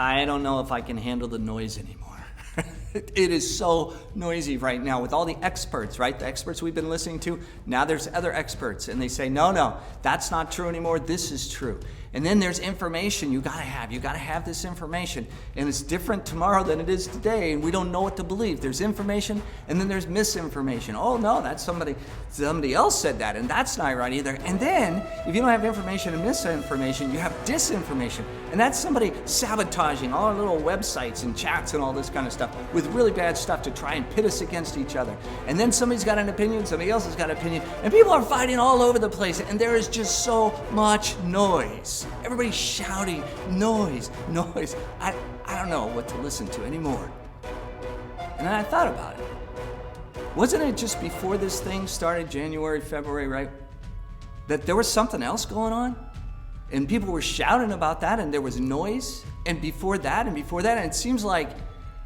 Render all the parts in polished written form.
I don't know if I can handle the noise anymore. It is so noisy right now with all the experts, right? The experts we've been listening to. Now there's other experts, and they say, no, that's not true anymore. This is true. And then there's information you got to have. You got to have this information. And it's different tomorrow than it is today, and we don't know what to believe. There's information, and then there's misinformation. Oh, no, that's somebody else said that, and that's not right either. And then, if you don't have information and misinformation, you have disinformation. And that's somebody sabotaging all our little websites and chats and all this kind of stuff with really bad stuff to try and pit us against each other. And then somebody's got an opinion, somebody else has got an opinion, and people are fighting all over the place, and there is just so much noise. Everybody's shouting, noise. I don't know what to listen to anymore. And then I thought about it. Wasn't it just before this thing started, January, February, right? That there was something else going on? And people were shouting about that, and there was noise. And before that, and it seems like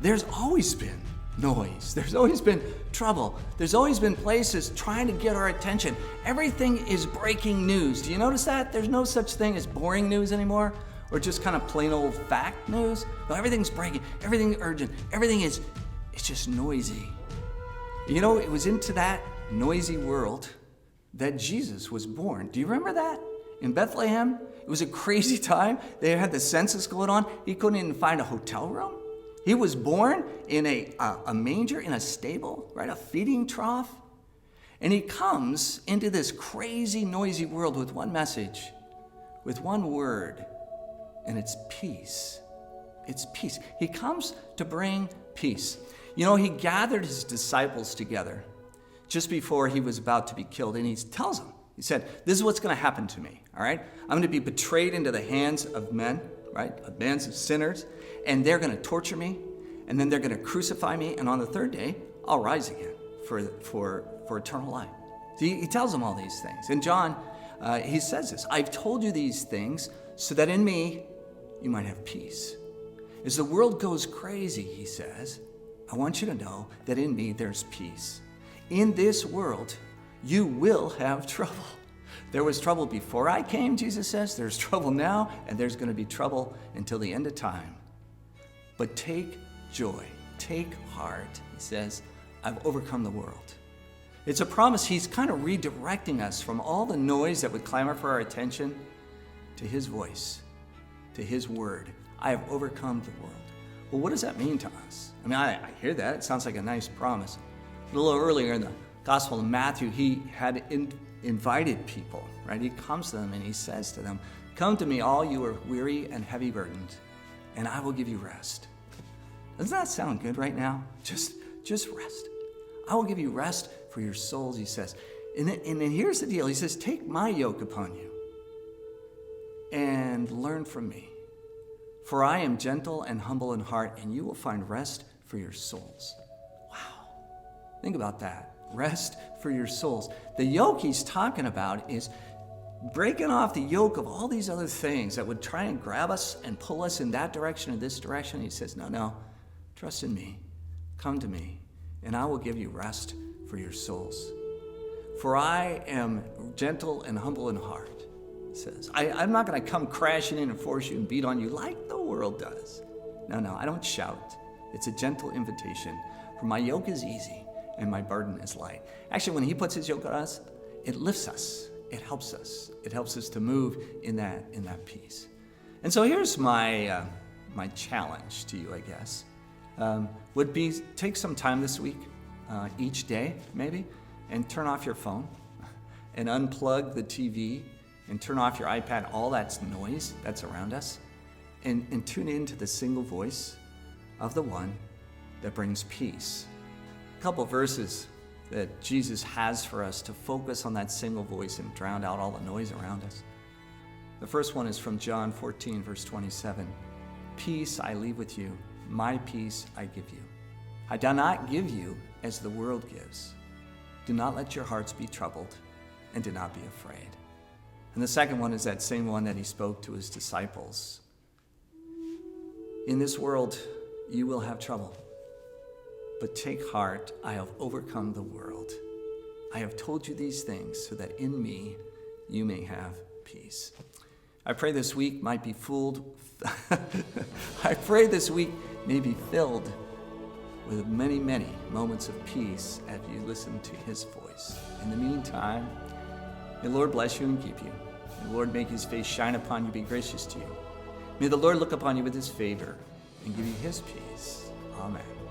there's always been noise. There's always been trouble. There's always been places trying to get our attention. Everything is breaking news. Do you notice that? There's no such thing as boring news anymore, or just kind of plain old fact news. No, everything's breaking, everything's urgent, it's just noisy. You know, it was into that noisy world that Jesus was born. Do you remember that? In Bethlehem, it was a crazy time. They had the census going on. He couldn't even find a hotel room. He was born in a manger, in a stable, right? A feeding trough. And he comes into this crazy, noisy world with one message, with one word, and it's peace. It's peace. He comes to bring peace. You know, he gathered his disciples together just before he was about to be killed, and he tells them, he said, this is what's going to happen to me, all right? I'm going to be betrayed into the hands of men, right? Bands of sinners, and they're going to torture me, and then they're going to crucify me, and on the third day, I'll rise again for eternal life. So he tells them all these things. And John, he says this, I've told you these things so that in me you might have peace. As the world goes crazy, he says, I want you to know that in me there's peace. In this world, you will have trouble. There was trouble before I came, Jesus says. There's trouble now, and there's going to be trouble until the end of time. But take joy, take heart, he says, I've overcome the world. It's a promise. He's kind of redirecting us from all the noise that would clamor for our attention to his voice, to his word. I have overcome the world. Well, what does that mean to us? I mean, I hear that. It sounds like a nice promise. A little earlier in the Gospel of Matthew, he had invited people, right? He comes to them and he says to them, come to me, all you are weary and heavy burdened, and I will give you rest. Doesn't that sound good right now? Just rest. I will give you rest for your souls, he says. And then here's the deal. He says, take my yoke upon you and learn from me. For I am gentle and humble in heart, and you will find rest for your souls. Wow. Think about that. Rest for your souls. The yoke he's talking about is breaking off the yoke of all these other things that would try and grab us and pull us in that direction or this direction. He says, no, trust in me. Come to me, and I will give you rest for your souls. For I am gentle and humble in heart, he says. I'm not going to come crashing in and force you and beat on you like the world does. No, I don't shout. It's a gentle invitation. For my yoke is easy and my burden is light. Actually, when he puts his yoke on us, it lifts us. It helps us. It helps us to move in that peace. And so here's my challenge to you, I guess. Would be take some time this week, each day maybe, and turn off your phone and unplug the TV and turn off your iPad, all that noise that's around us, and tune into the single voice of the one that brings peace. A couple verses that Jesus has for us to focus on that single voice and drown out all the noise around us. The first one is from John 14, verse 27. Peace I leave with you, my peace I give you. I do not give you as the world gives. Do not let your hearts be troubled, and do not be afraid. And the second one is that same one that he spoke to his disciples. In this world, you will have trouble. But take heart, I have overcome the world. I have told you these things so that in me you may have peace. I pray this week might be I pray this week may be filled with many, many moments of peace as you listen to his voice. In the meantime, may the Lord bless you and keep you. May the Lord make his face shine upon you, be gracious to you. May the Lord look upon you with his favor and give you his peace. Amen.